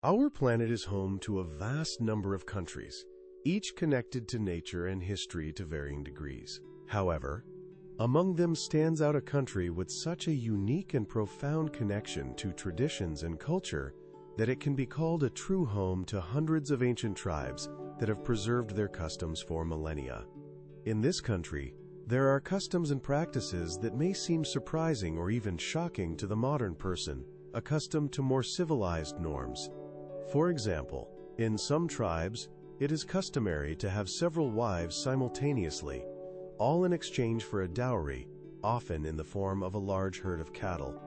Our planet is home to a vast number of countries, each connected to nature and history to varying degrees. However, among them stands out a country with such a unique and profound connection to traditions and culture that it can be called a true home to hundreds of ancient tribes that have preserved their customs for millennia. In this country, there are customs and practices that may seem surprising or even shocking to the modern person, accustomed to more civilized norms. For example, in some tribes, it is customary to have several wives simultaneously, all in exchange for a dowry, often in the form of a large herd of cattle.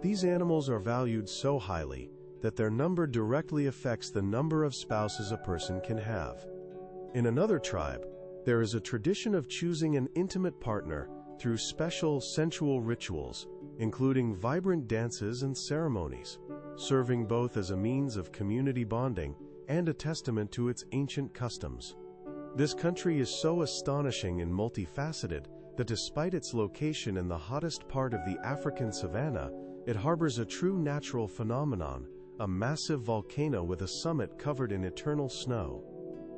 These animals are valued so highly that their number directly affects the number of spouses a person can have. In another tribe, there is a tradition of choosing an intimate partner through special sensual rituals, including vibrant dances and ceremonies, serving both as a means of community bonding and a testament to its ancient customs. This country is so astonishing and multifaceted that despite its location in the hottest part of the African savanna, it harbors a true natural phenomenon, a massive volcano with a summit covered in eternal snow.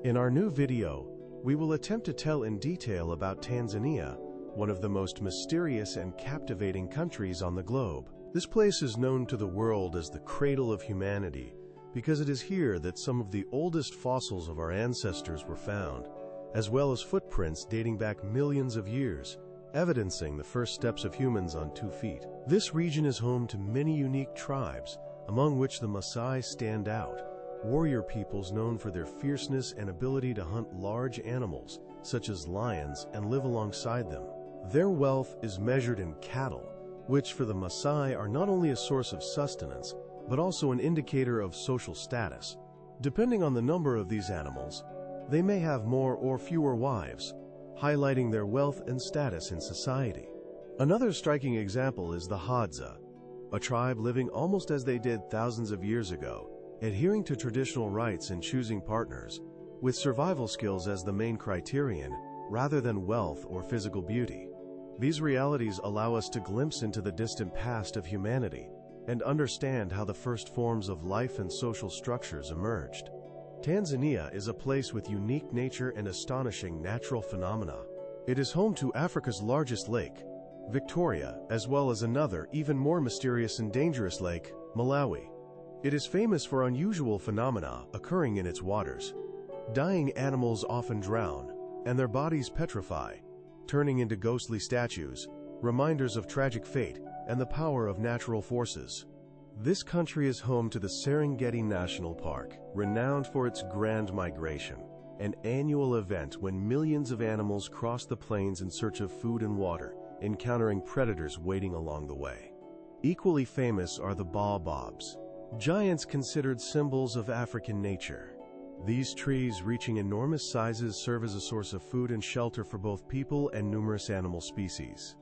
In our new video, we will attempt to tell in detail about Tanzania, one of the most mysterious and captivating countries on the globe. This place is known to the world as the cradle of humanity because it is here that some of the oldest fossils of our ancestors were found, as well as footprints dating back millions of years, evidencing the first steps of humans on 2 feet. This region is home to many unique tribes, among which the Maasai stand out, warrior peoples known for their fierceness and ability to hunt large animals, such as lions, and live alongside them. Their wealth is measured in cattle, which for the Maasai are not only a source of sustenance, but also an indicator of social status. Depending on the number of these animals, they may have more or fewer wives, highlighting their wealth and status in society. Another striking example is the Hadza, a tribe living almost as they did thousands of years ago, adhering to traditional rites and choosing partners, with survival skills as the main criterion, rather than wealth or physical beauty. These realities allow us to glimpse into the distant past of humanity and understand how the first forms of life and social structures emerged. Tanzania is a place with unique nature and astonishing natural phenomena. It is home to Africa's largest lake, Victoria, as well as another, even more mysterious and dangerous lake, Malawi. It is famous for unusual phenomena occurring in its waters. Dying animals often drown, and their bodies petrify, turning into ghostly statues, reminders of tragic fate and the power of natural forces. This country is home to the Serengeti National Park, renowned for its Grand Migration, an annual event when millions of animals cross the plains in search of food and water, encountering predators waiting along the way. Equally famous are the baobabs, giants considered symbols of African nature. These trees, reaching enormous sizes, serve as a source of food and shelter for both people and numerous animal species.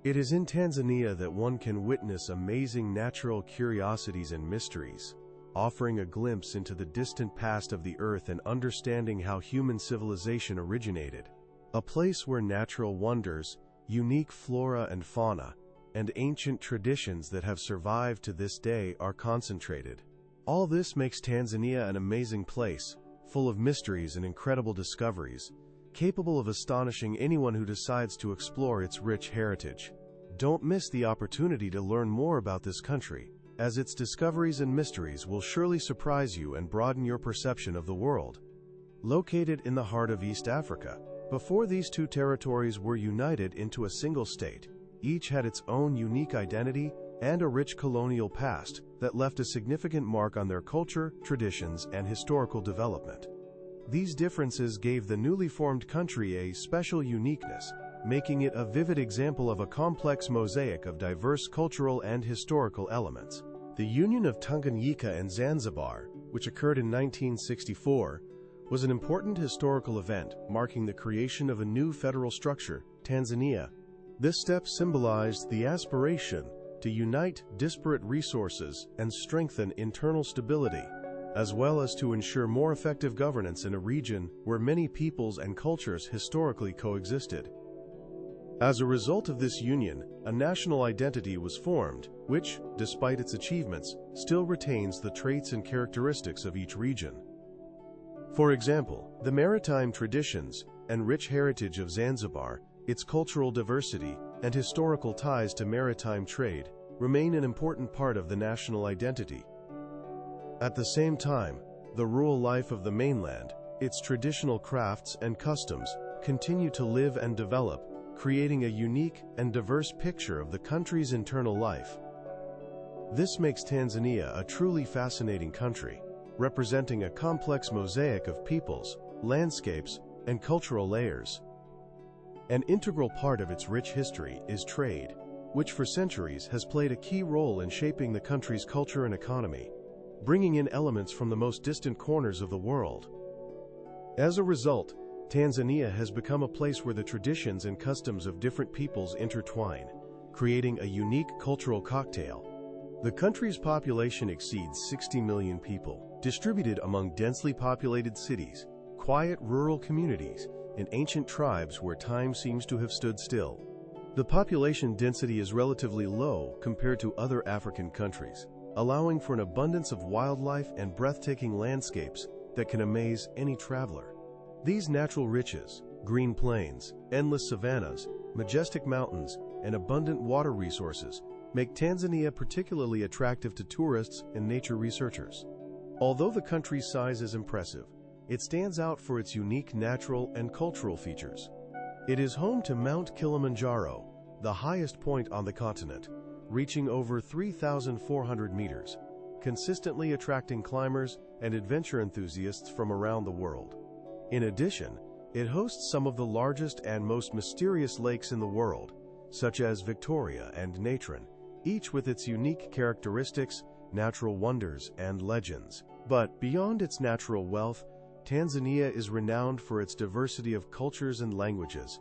It is in Tanzania that one can witness amazing natural curiosities and mysteries, offering a glimpse into the distant past of the earth and understanding how human civilization originated. A place where natural wonders, unique flora and fauna, and ancient traditions that have survived to this day are concentrated. All this makes Tanzania an amazing place, full of mysteries and incredible discoveries, capable of astonishing anyone who decides to explore its rich heritage. Don't miss the opportunity to learn more about this country, as its discoveries and mysteries will surely surprise you and broaden your perception of the world. Located in the heart of East Africa, before these two territories were united into a single state, each had its own unique identity and a rich colonial past that left a significant mark on their culture, traditions, and historical development. These differences gave the newly formed country a special uniqueness, making it a vivid example of a complex mosaic of diverse cultural and historical elements. The union of Tanganyika and Zanzibar, which occurred in 1964, was an important historical event marking the creation of a new federal structure, Tanzania. This step symbolized the aspiration to unite disparate resources and strengthen internal stability, as well as to ensure more effective governance in a region where many peoples and cultures historically coexisted. As a result of this union, a national identity was formed, which, despite its achievements, still retains the traits and characteristics of each region. For example, the maritime traditions and rich heritage of Zanzibar, its cultural diversity, and historical ties to maritime trade remain an important part of the national identity. At the same time, the rural life of the mainland, its traditional crafts and customs, continue to live and develop, creating a unique and diverse picture of the country's internal life. This makes Tanzania a truly fascinating country, representing a complex mosaic of peoples, landscapes, and cultural layers. An integral part of its rich history is trade, which for centuries has played a key role in shaping the country's culture and economy, bringing in elements from the most distant corners of the world. As a result, Tanzania has become a place where the traditions and customs of different peoples intertwine, creating a unique cultural cocktail. The country's population exceeds 60 million people, distributed among densely populated cities, quiet rural communities, and ancient tribes where time seems to have stood still. The population density is relatively low compared to other African countries, allowing for an abundance of wildlife and breathtaking landscapes that can amaze any traveler. These natural riches, green plains, endless savannas, majestic mountains, and abundant water resources make Tanzania particularly attractive to tourists and nature researchers. Although the country's size is impressive, it stands out for its unique natural and cultural features. It is home to Mount Kilimanjaro, the highest point on the continent, reaching over 3,400 meters, consistently attracting climbers and adventure enthusiasts from around the world. In addition, it hosts some of the largest and most mysterious lakes in the world, such as Victoria and Natron, each with its unique characteristics, natural wonders, and legends. But beyond its natural wealth, Tanzania is renowned for its diversity of cultures and languages.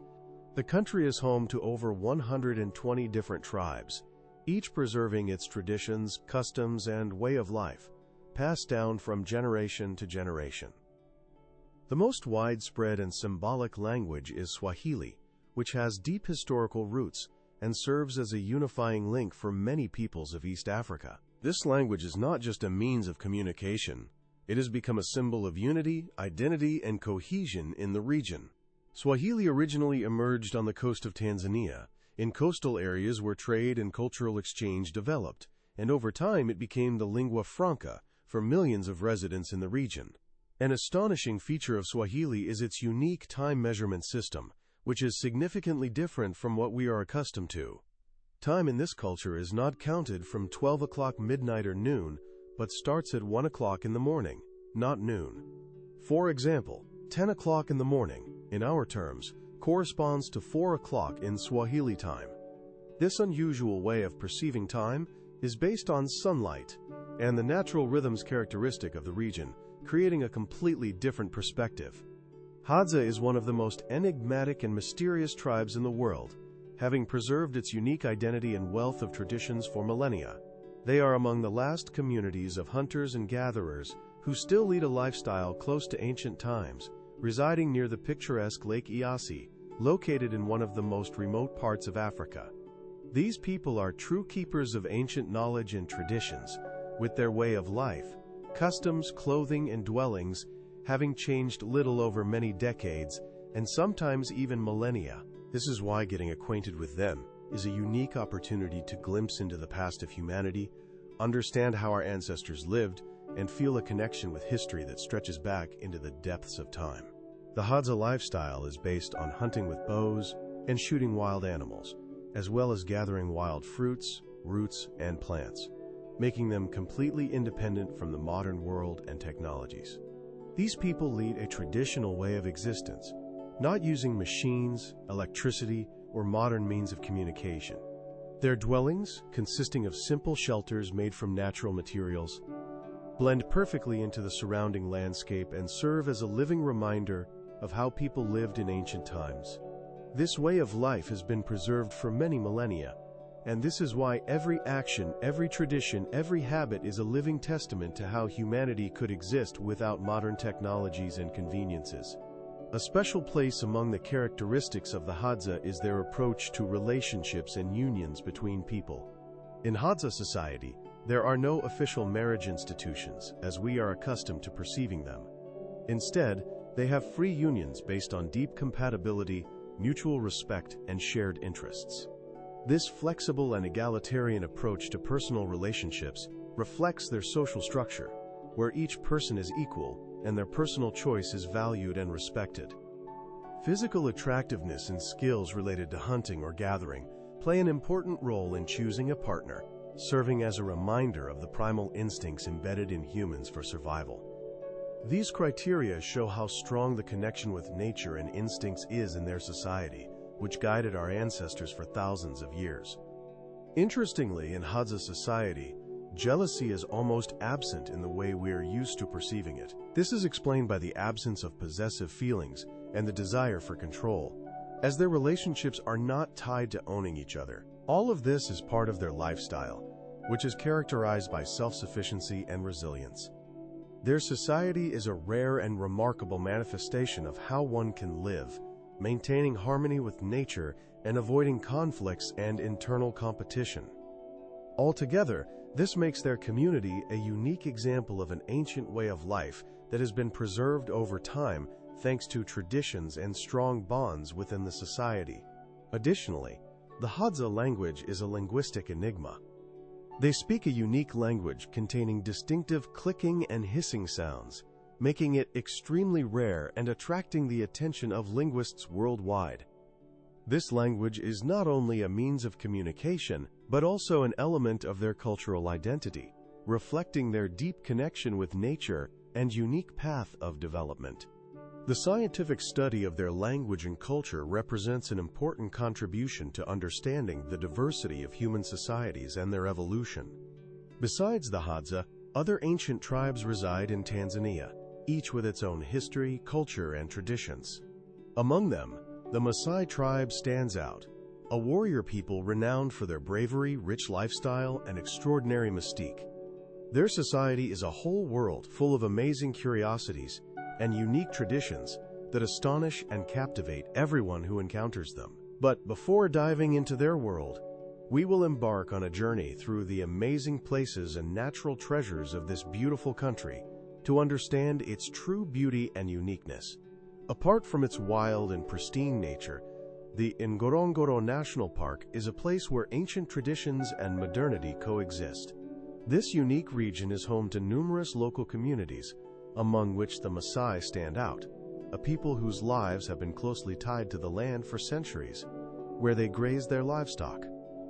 The country is home to over 120 different tribes, each preserving its traditions, customs, and way of life, passed down from generation to generation. The most widespread and symbolic language is Swahili, which has deep historical roots and serves as a unifying link for many peoples of East Africa. This language is not just a means of communication. It has become a symbol of unity, identity, and cohesion in the region. Swahili originally emerged on the coast of Tanzania, in coastal areas where trade and cultural exchange developed, and over time it became the lingua franca for millions of residents in the region. An astonishing feature of Swahili is its unique time measurement system, which is significantly different from what we are accustomed to. Time in this culture is not counted from 12 o'clock midnight or noon, but starts at 1 o'clock in the morning, not noon. For example, 10 o'clock in the morning, in our terms, corresponds to 4 o'clock in Swahili time. This unusual way of perceiving time is based on sunlight and the natural rhythms characteristic of the region, creating a completely different perspective. Hadza is one of the most enigmatic and mysterious tribes in the world, having preserved its unique identity and wealth of traditions for millennia. They are among the last communities of hunters and gatherers who still lead a lifestyle close to ancient times, residing near the picturesque Lake Eyasi, located in one of the most remote parts of Africa. These people are true keepers of ancient knowledge and traditions, with their way of life, customs, clothing, and dwellings having changed little over many decades, and sometimes even millennia. This is why getting acquainted with them is a unique opportunity to glimpse into the past of humanity, understand how our ancestors lived, and feel a connection with history that stretches back into the depths of time. The Hadza lifestyle is based on hunting with bows and shooting wild animals, as well as gathering wild fruits, roots, and plants, making them completely independent from the modern world and technologies. These people lead a traditional way of existence, not using machines, electricity, or modern means of communication. Their dwellings, consisting of simple shelters made from natural materials, blend perfectly into the surrounding landscape and serve as a living reminder of how people lived in ancient times. This way of life has been preserved for many millennia, and this is why every action, every tradition, every habit is a living testament to how humanity could exist without modern technologies and conveniences. A special place among the characteristics of the Hadza is their approach to relationships and unions between people. In Hadza society, there are no official marriage institutions, as we are accustomed to perceiving them. Instead, they have free unions based on deep compatibility, mutual respect, and shared interests. This flexible and egalitarian approach to personal relationships reflects their social structure, where each person is equal and their personal choice is valued and respected. Physical attractiveness and skills related to hunting or gathering play an important role in choosing a partner, serving as a reminder of the primal instincts embedded in humans for survival. These criteria show how strong the connection with nature and instincts is in their society, which guided our ancestors for thousands of years. Interestingly, in Hadza society, jealousy is almost absent in the way we are used to perceiving it. This is explained by the absence of possessive feelings and the desire for control, as their relationships are not tied to owning each other. All of this is part of their lifestyle, which is characterized by self-sufficiency and resilience. Their society is a rare and remarkable manifestation of how one can live, maintaining harmony with nature and avoiding conflicts and internal competition. Altogether, this makes their community a unique example of an ancient way of life that has been preserved over time thanks to traditions and strong bonds within the society. Additionally, the Hadza language is a linguistic enigma. They speak a unique language containing distinctive clicking and hissing sounds, making it extremely rare and attracting the attention of linguists worldwide. This language is not only a means of communication, but also an element of their cultural identity, reflecting their deep connection with nature and unique path of development. The scientific study of their language and culture represents an important contribution to understanding the diversity of human societies and their evolution. Besides the Hadza, other ancient tribes reside in Tanzania, each with its own history, culture, and traditions. Among them, the Maasai tribe stands out, a warrior people renowned for their bravery, rich lifestyle, and extraordinary mystique. Their society is a whole world full of amazing curiosities and unique traditions that astonish and captivate everyone who encounters them. But before diving into their world, we will embark on a journey through the amazing places and natural treasures of this beautiful country to understand its true beauty and uniqueness. Apart from its wild and pristine nature, the Ngorongoro National Park is a place where ancient traditions and modernity coexist. This unique region is home to numerous local communities, among which the Maasai stand out, a people whose lives have been closely tied to the land for centuries, where they graze their livestock.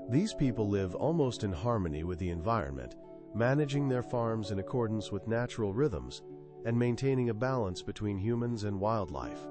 These people live almost in harmony with the environment, managing their farms in accordance with natural rhythms and maintaining a balance between humans and wildlife.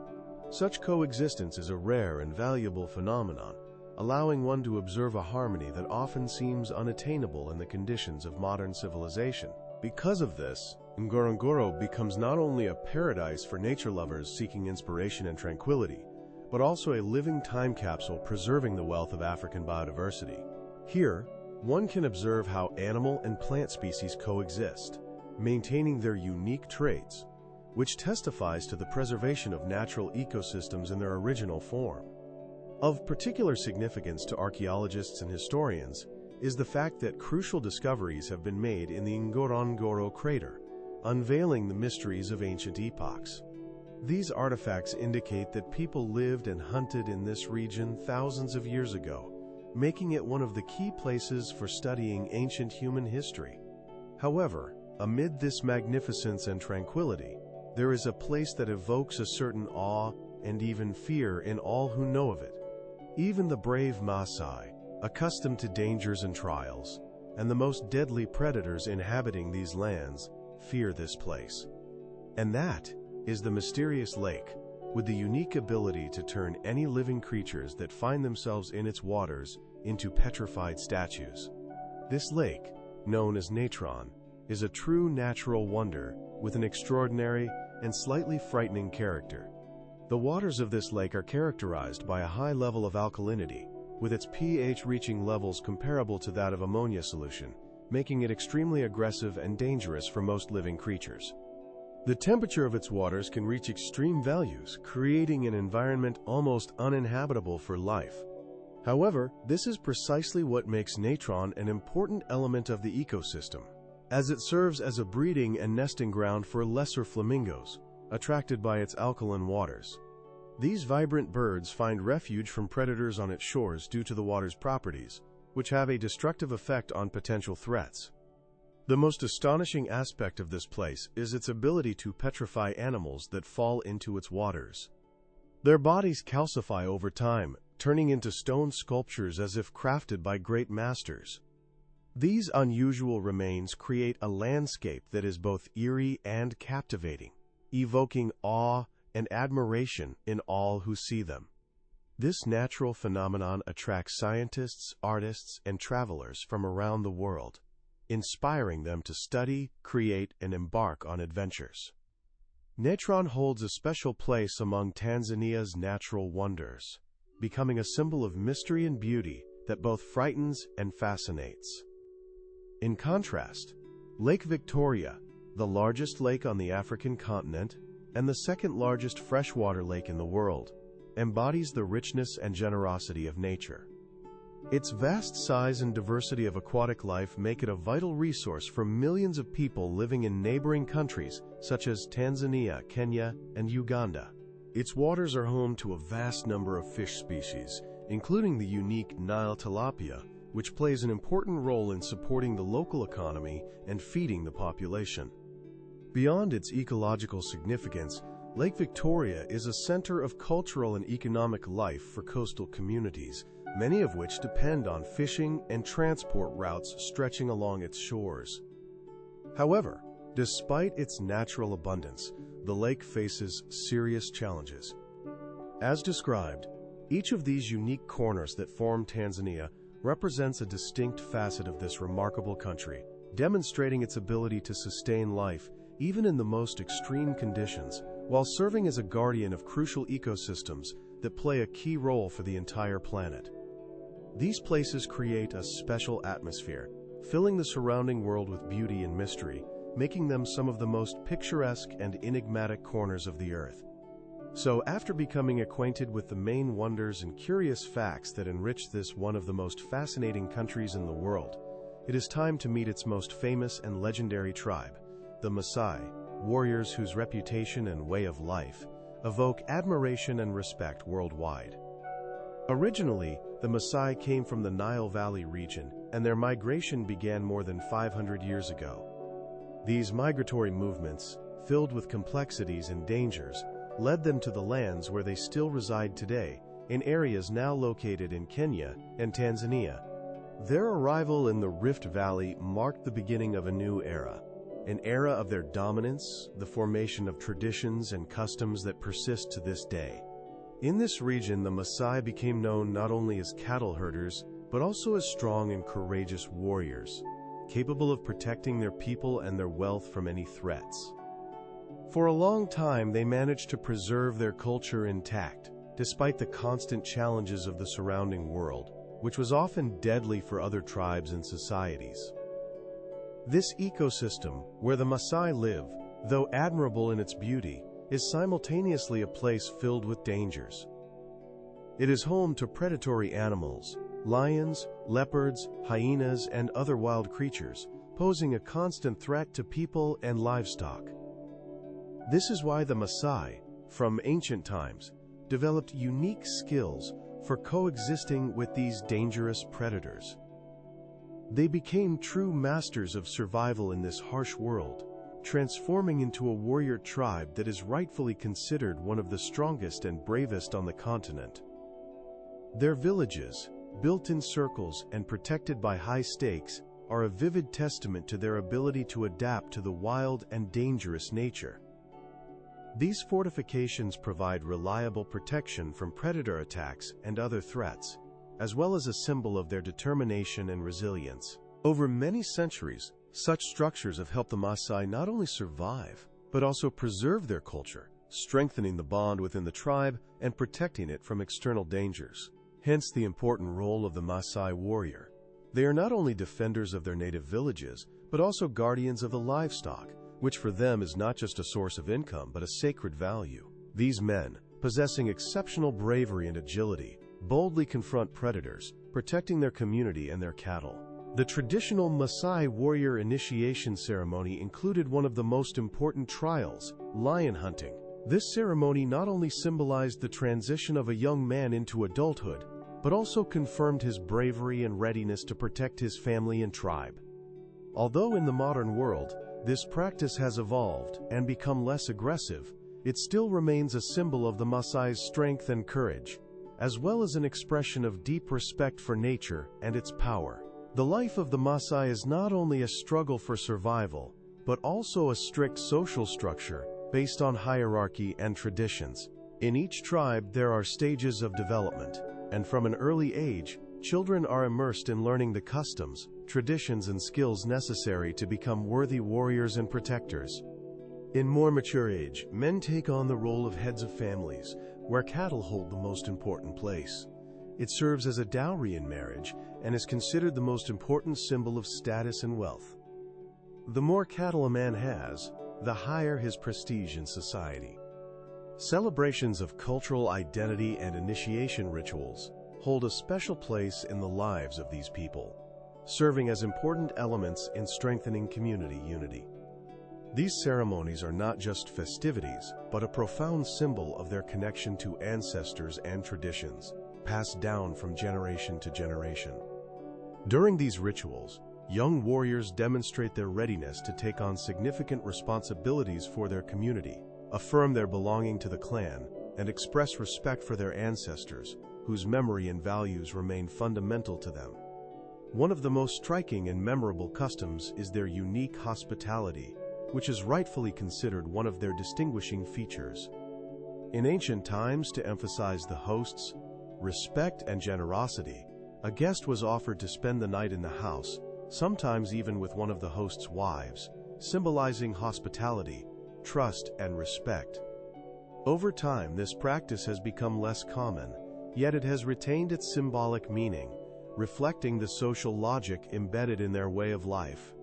Such coexistence is a rare and valuable phenomenon, allowing one to observe a harmony that often seems unattainable in the conditions of modern civilization. Because of this, Ngorongoro becomes not only a paradise for nature lovers seeking inspiration and tranquility, but also a living time capsule preserving the wealth of African biodiversity. Here, one can observe how animal and plant species coexist, maintaining their unique traits, which testifies to the preservation of natural ecosystems in their original form. Of particular significance to archaeologists and historians is the fact that crucial discoveries have been made in the Ngorongoro crater, unveiling the mysteries of ancient epochs. These artifacts indicate that people lived and hunted in this region thousands of years ago, making it one of the key places for studying ancient human history. However, amid this magnificence and tranquility, there is a place that evokes a certain awe and even fear in all who know of it. Even the brave Maasai, accustomed to dangers and trials, and the most deadly predators inhabiting these lands, fear this place. And that is the mysterious lake, with the unique ability to turn any living creatures that find themselves in its waters into petrified statues. This lake, known as Natron, is a true natural wonder with an extraordinary and slightly frightening character. The waters of this lake are characterized by a high level of alkalinity, with its pH reaching levels comparable to that of ammonia solution, making it extremely aggressive and dangerous for most living creatures. The temperature of its waters can reach extreme values, creating an environment almost uninhabitable for life. However, this is precisely what makes natron an important element of the ecosystem, as it serves as a breeding and nesting ground for lesser flamingos, attracted by its alkaline waters. These vibrant birds find refuge from predators on its shores due to the water's properties, which have a destructive effect on potential threats. The most astonishing aspect of this place is its ability to petrify animals that fall into its waters. Their bodies calcify over time, turning into stone sculptures as if crafted by great masters. These unusual remains create a landscape that is both eerie and captivating, evoking awe and admiration in all who see them. This natural phenomenon attracts scientists, artists, and travelers from around the world, inspiring them to study, create, and embark on adventures. Natron holds a special place among Tanzania's natural wonders, becoming a symbol of mystery and beauty that both frightens and fascinates. In contrast, Lake Victoria, the largest lake on the African continent and the second largest freshwater lake in the world, embodies the richness and generosity of nature. Its vast size and diversity of aquatic life make it a vital resource for millions of people living in neighboring countries such as Tanzania, Kenya, and Uganda. Its waters are home to a vast number of fish species, including the unique Nile tilapia, which plays an important role in supporting the local economy and feeding the population. Beyond its ecological significance, Lake Victoria is a center of cultural and economic life for coastal communities, many of which depend on fishing and transport routes stretching along its shores. However, despite its natural abundance, the lake faces serious challenges. As described, each of these unique corners that form Tanzania represents a distinct facet of this remarkable country, demonstrating its ability to sustain life even in the most extreme conditions, while serving as a guardian of crucial ecosystems that play a key role for the entire planet. These places create a special atmosphere, filling the surrounding world with beauty and mystery, making them some of the most picturesque and enigmatic corners of the earth. So, after becoming acquainted with the main wonders and curious facts that enrich this one of the most fascinating countries in the world, it is time to meet its most famous and legendary tribe, the Maasai, warriors whose reputation and way of life evoke admiration and respect worldwide. Originally, the Maasai came from the Nile Valley region, and their migration began more than 500 years ago. These migratory movements, filled with complexities and dangers, led them to the lands where they still reside today, in areas now located in Kenya and Tanzania. Their arrival in the Rift Valley marked the beginning of a new era, an era of their dominance, the formation of traditions and customs that persist to this day. In this region, the Maasai became known not only as cattle herders, but also as strong and courageous warriors, capable of protecting their people and their wealth from any threats. For a long time, they managed to preserve their culture intact, despite the constant challenges of the surrounding world, which was often deadly for other tribes and societies. This ecosystem, where the Maasai live, though admirable in its beauty, is simultaneously a place filled with dangers. It is home to predatory animals, lions, leopards, hyenas, and other wild creatures, posing a constant threat to people and livestock. This is why the Maasai, from ancient times, developed unique skills for coexisting with these dangerous predators. They became true masters of survival in this harsh world, transforming into a warrior tribe that is rightfully considered one of the strongest and bravest on the continent. Their villages, built in circles and protected by high stakes, are a vivid testament to their ability to adapt to the wild and dangerous nature. These fortifications provide reliable protection from predator attacks and other threats, as well as a symbol of their determination and resilience. Over many centuries, such structures have helped the Maasai not only survive, but also preserve their culture, strengthening the bond within the tribe and protecting it from external dangers. Hence the important role of the Maasai warrior. They are not only defenders of their native villages, but also guardians of the livestock, which for them is not just a source of income but a sacred value. These men, possessing exceptional bravery and agility, boldly confront predators, protecting their community and their cattle. The traditional Maasai warrior initiation ceremony included one of the most important trials, lion hunting. This ceremony not only symbolized the transition of a young man into adulthood, but also confirmed his bravery and readiness to protect his family and tribe. Although in the modern world, this practice has evolved and become less aggressive, it still remains a symbol of the Maasai's strength and courage, as well as an expression of deep respect for nature and its power. The life of the Maasai is not only a struggle for survival, but also a strict social structure based on hierarchy and traditions. In each tribe, there are stages of development, and from an early age, children are immersed in learning the customs, traditions, and skills necessary to become worthy warriors and protectors. In more mature age, men take on the role of heads of families, where cattle hold the most important place. It serves as a dowry in marriage and is considered the most important symbol of status and wealth. The more cattle a man has, the higher his prestige in society. Celebrations of cultural identity and initiation rituals hold a special place in the lives of these people, serving as important elements in strengthening community unity. These ceremonies are not just festivities, but a profound symbol of their connection to ancestors and traditions, passed down from generation to generation. During these rituals, young warriors demonstrate their readiness to take on significant responsibilities for their community, affirm their belonging to the clan, and express respect for their ancestors, whose memory and values remain fundamental to them. One of the most striking and memorable customs is their unique hospitality, which is rightfully considered one of their distinguishing features. In ancient times, to emphasize the host's respect and generosity, a guest was offered to spend the night in the house, sometimes even with one of the host's wives, symbolizing hospitality, trust, and respect. Over time, this practice has become less common, yet it has retained its symbolic meaning, reflecting the social logic embedded in their way of life.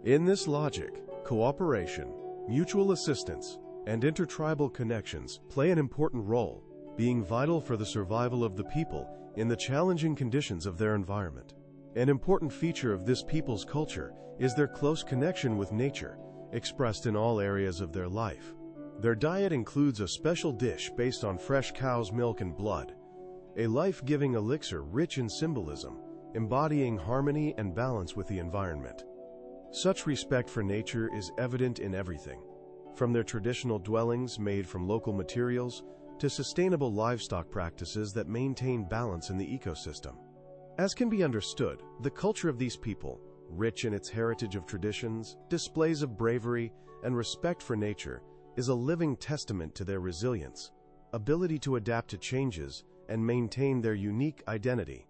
In this logic, cooperation, mutual assistance, and intertribal connections play an important role, being vital for the survival of the people in the challenging conditions of their environment. An important feature of this people's culture is their close connection with nature, expressed in all areas of their life. Their diet includes a special dish based on fresh cow's milk and blood, a life-giving elixir rich in symbolism, embodying harmony and balance with the environment. Such respect for nature is evident in everything, from their traditional dwellings made from local materials to sustainable livestock practices that maintain balance in the ecosystem. As can be understood, the culture of these people, rich in its heritage of traditions, displays of bravery, and respect for nature, is a living testament to their resilience, ability to adapt to changes, and maintain their unique identity.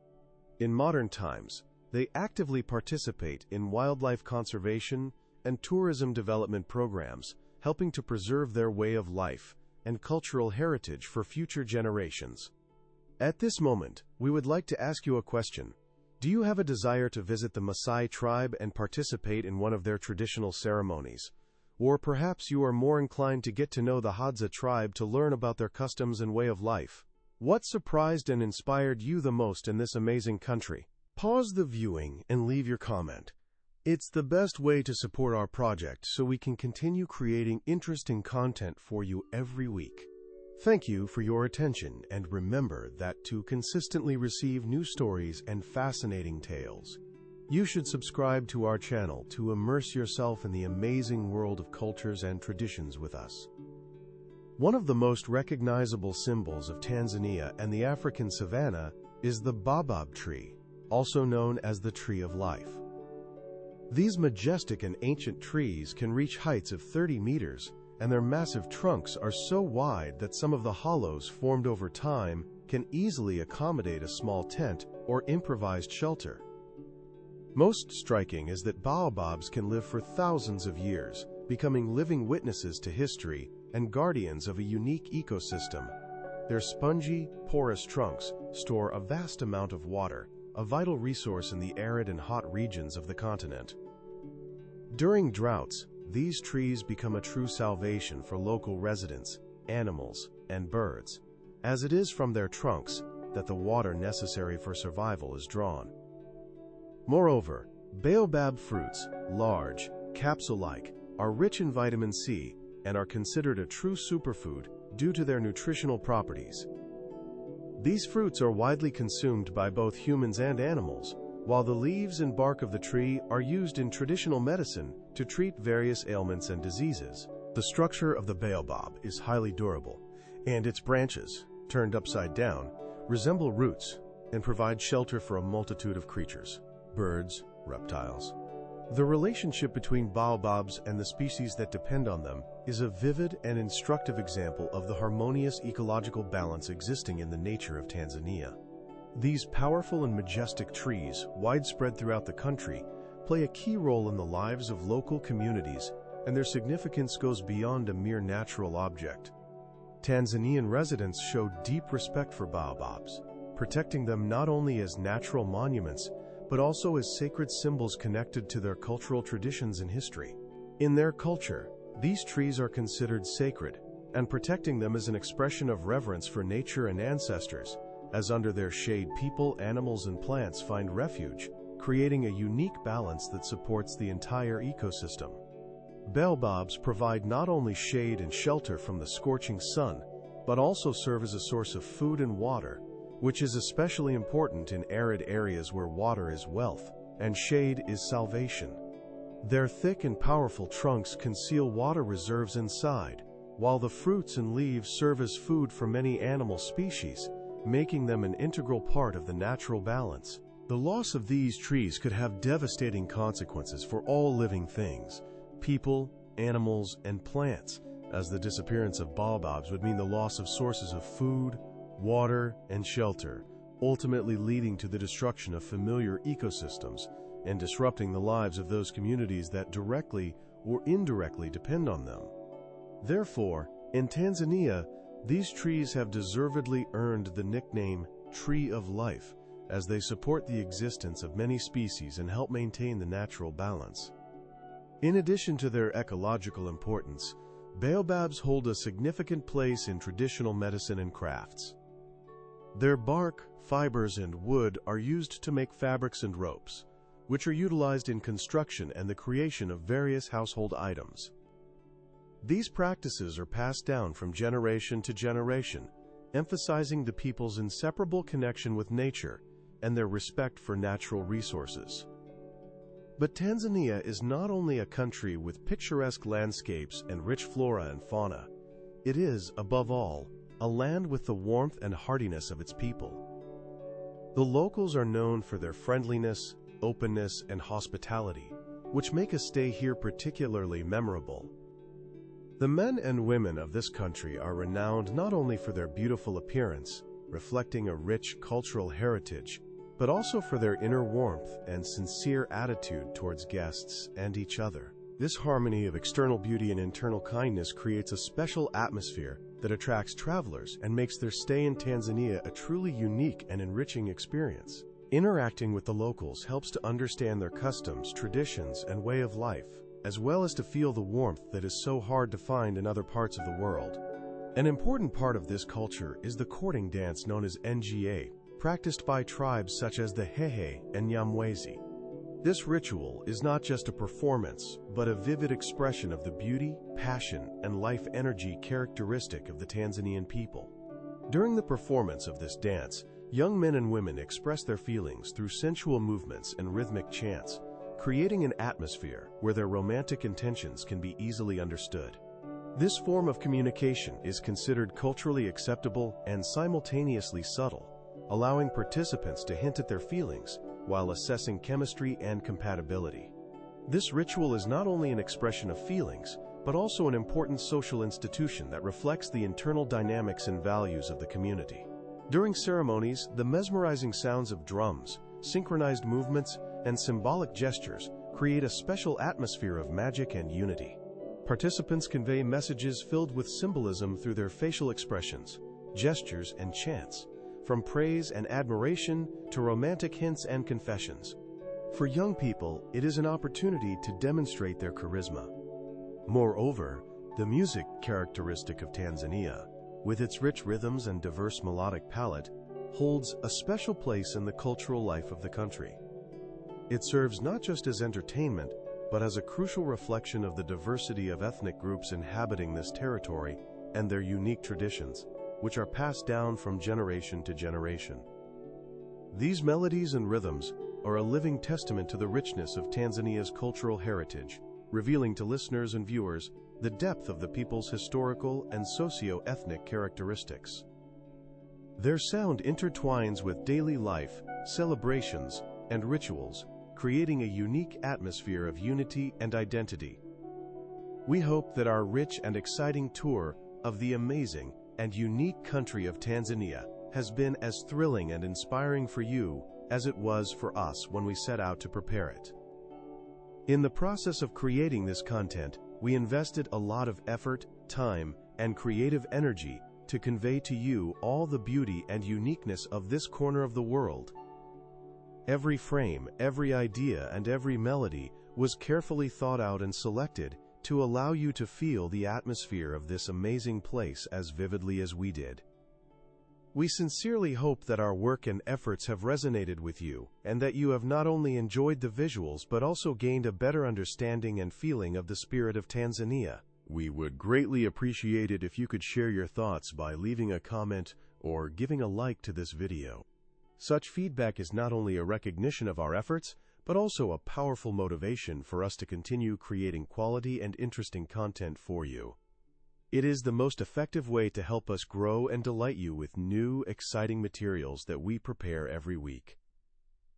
In modern times, they actively participate in wildlife conservation and tourism development programs, helping to preserve their way of life and cultural heritage for future generations. At this moment, we would like to ask you a question. Do you have a desire to visit the Maasai tribe and participate in one of their traditional ceremonies? Or perhaps you are more inclined to get to know the Hadza tribe to learn about their customs and way of life? What surprised and inspired you the most in this amazing country? Pause the viewing and leave your comment. It's the best way to support our project so we can continue creating interesting content for you every week. Thank you for your attention, and remember that to consistently receive new stories and fascinating tales, you should subscribe to our channel to immerse yourself in the amazing world of cultures and traditions with us. One of the most recognizable symbols of Tanzania and the African savanna is the baobab tree, also known as the Tree of Life. These majestic and ancient trees can reach heights of 30 meters, and their massive trunks are so wide that some of the hollows formed over time can easily accommodate a small tent or improvised shelter. Most striking is that baobabs can live for thousands of years, becoming living witnesses to history and guardians of a unique ecosystem. Their spongy, porous trunks store a vast amount of water, a vital resource in the arid and hot regions of the continent. During droughts, these trees become a true salvation for local residents, animals, and birds, as it is from their trunks that the water necessary for survival is drawn. Moreover, baobab fruits, large, capsule-like, are rich in vitamin C and are considered a true superfood due to their nutritional properties. These fruits are widely consumed by both humans and animals, while the leaves and bark of the tree are used in traditional medicine to treat various ailments and diseases. The structure of the baobab is highly durable, and its branches, turned upside down, resemble roots and provide shelter for a multitude of creatures, birds, reptiles. The relationship between baobabs and the species that depend on them is a vivid and instructive example of the harmonious ecological balance existing in the nature of Tanzania. These powerful and majestic trees, widespread throughout the country, play a key role in the lives of local communities, and their significance goes beyond a mere natural object. Tanzanian residents show deep respect for baobabs, protecting them not only as natural monuments, but also as sacred symbols connected to their cultural traditions and history. In their culture, these trees are considered sacred, and protecting them is an expression of reverence for nature and ancestors, as under their shade people, animals, and plants find refuge, creating a unique balance that supports the entire ecosystem. Baobabs provide not only shade and shelter from the scorching sun, but also serve as a source of food and water, which is especially important in arid areas where water is wealth and shade is salvation. Their thick and powerful trunks conceal water reserves inside, while the fruits and leaves serve as food for many animal species, making them an integral part of the natural balance. The loss of these trees could have devastating consequences for all living things, people, animals, and plants, as the disappearance of baobabs would mean the loss of sources of food, water, and shelter, ultimately leading to the destruction of familiar ecosystems and disrupting the lives of those communities that directly or indirectly depend on them. Therefore, in Tanzania, these trees have deservedly earned the nickname Tree of Life, as they support the existence of many species and help maintain the natural balance. In addition to their ecological importance, baobabs hold a significant place in traditional medicine and crafts. Their bark, fibers, and wood are used to make fabrics and ropes, which are utilized in construction and the creation of various household items. These practices are passed down from generation to generation, emphasizing the people's inseparable connection with nature and their respect for natural resources. But Tanzania is not only a country with picturesque landscapes and rich flora and fauna. It is, above all, a land with the warmth and hardiness of its people. The locals are known for their friendliness, openness, and hospitality, which make a stay here particularly memorable. The men and women of this country are renowned not only for their beautiful appearance, reflecting a rich cultural heritage, but also for their inner warmth and sincere attitude towards guests and each other. This harmony of external beauty and internal kindness creates a special atmosphere that attracts travelers and makes their stay in Tanzania a truly unique and enriching experience. Interacting with the locals helps to understand their customs, traditions, and way of life, as well as to feel the warmth that is so hard to find in other parts of the world. An important part of this culture is the courting dance known as Nga, practiced by tribes such as the Hehe and Nyamwezi. This ritual is not just a performance, but a vivid expression of the beauty, passion, and life energy characteristic of the Tanzanian people. During the performance of this dance, young men and women express their feelings through sensual movements and rhythmic chants, creating an atmosphere where their romantic intentions can be easily understood. This form of communication is considered culturally acceptable and simultaneously subtle, allowing participants to hint at their feelings while assessing chemistry and compatibility. This ritual is not only an expression of feelings, but also an important social institution that reflects the internal dynamics and values of the community. During ceremonies, the mesmerizing sounds of drums, synchronized movements, and symbolic gestures create a special atmosphere of magic and unity. Participants convey messages filled with symbolism through their facial expressions, gestures, and chants, from praise and admiration to romantic hints and confessions. For young people, it is an opportunity to demonstrate their charisma. Moreover, the music characteristic of Tanzania, with its rich rhythms and diverse melodic palette, holds a special place in the cultural life of the country. It serves not just as entertainment, but as a crucial reflection of the diversity of ethnic groups inhabiting this territory and their unique traditions, which are passed down from generation to generation. These melodies and rhythms are a living testament to the richness of Tanzania's cultural heritage, revealing to listeners and viewers the depth of the people's historical and socio-ethnic characteristics. Their sound intertwines with daily life, celebrations, and rituals, creating a unique atmosphere of unity and identity. We hope that our rich and exciting tour of the amazing and unique country of Tanzania has been as thrilling and inspiring for you as it was for us when we set out to prepare it. In the process of creating this content, we invested a lot of effort, time, and creative energy to convey to you all the beauty and uniqueness of this corner of the world. Every frame, every idea, and every melody was carefully thought out and selected to allow you to feel the atmosphere of this amazing place as vividly as we did. We sincerely hope that our work and efforts have resonated with you, and that you have not only enjoyed the visuals but also gained a better understanding and feeling of the spirit of Tanzania. We would greatly appreciate it if you could share your thoughts by leaving a comment or giving a like to this video. Such feedback is not only a recognition of our efforts, but also a powerful motivation for us to continue creating quality and interesting content for you. It is the most effective way to help us grow and delight you with new, exciting materials that we prepare every week.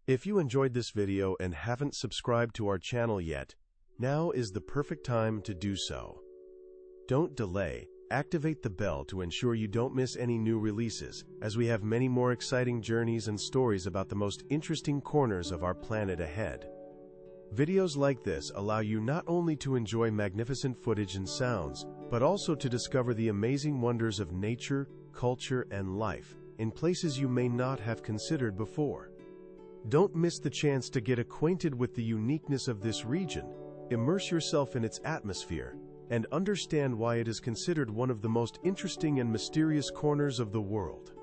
If you enjoyed this video and haven't subscribed to our channel yet, now is the perfect time to do so. Don't delay. Activate the bell to ensure you don't miss any new releases, as we have many more exciting journeys and stories about the most interesting corners of our planet ahead. Videos like this allow you not only to enjoy magnificent footage and sounds, but also to discover the amazing wonders of nature, culture, and life in places you may not have considered before. Don't miss the chance to get acquainted with the uniqueness of this region, immerse yourself in its atmosphere, and understand why it is considered one of the most interesting and mysterious corners of the world.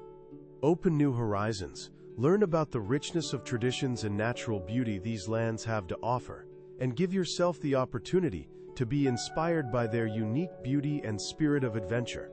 Open new horizons. Learn about the richness of traditions and natural beauty these lands have to offer, and give yourself the opportunity to be inspired by their unique beauty and spirit of adventure.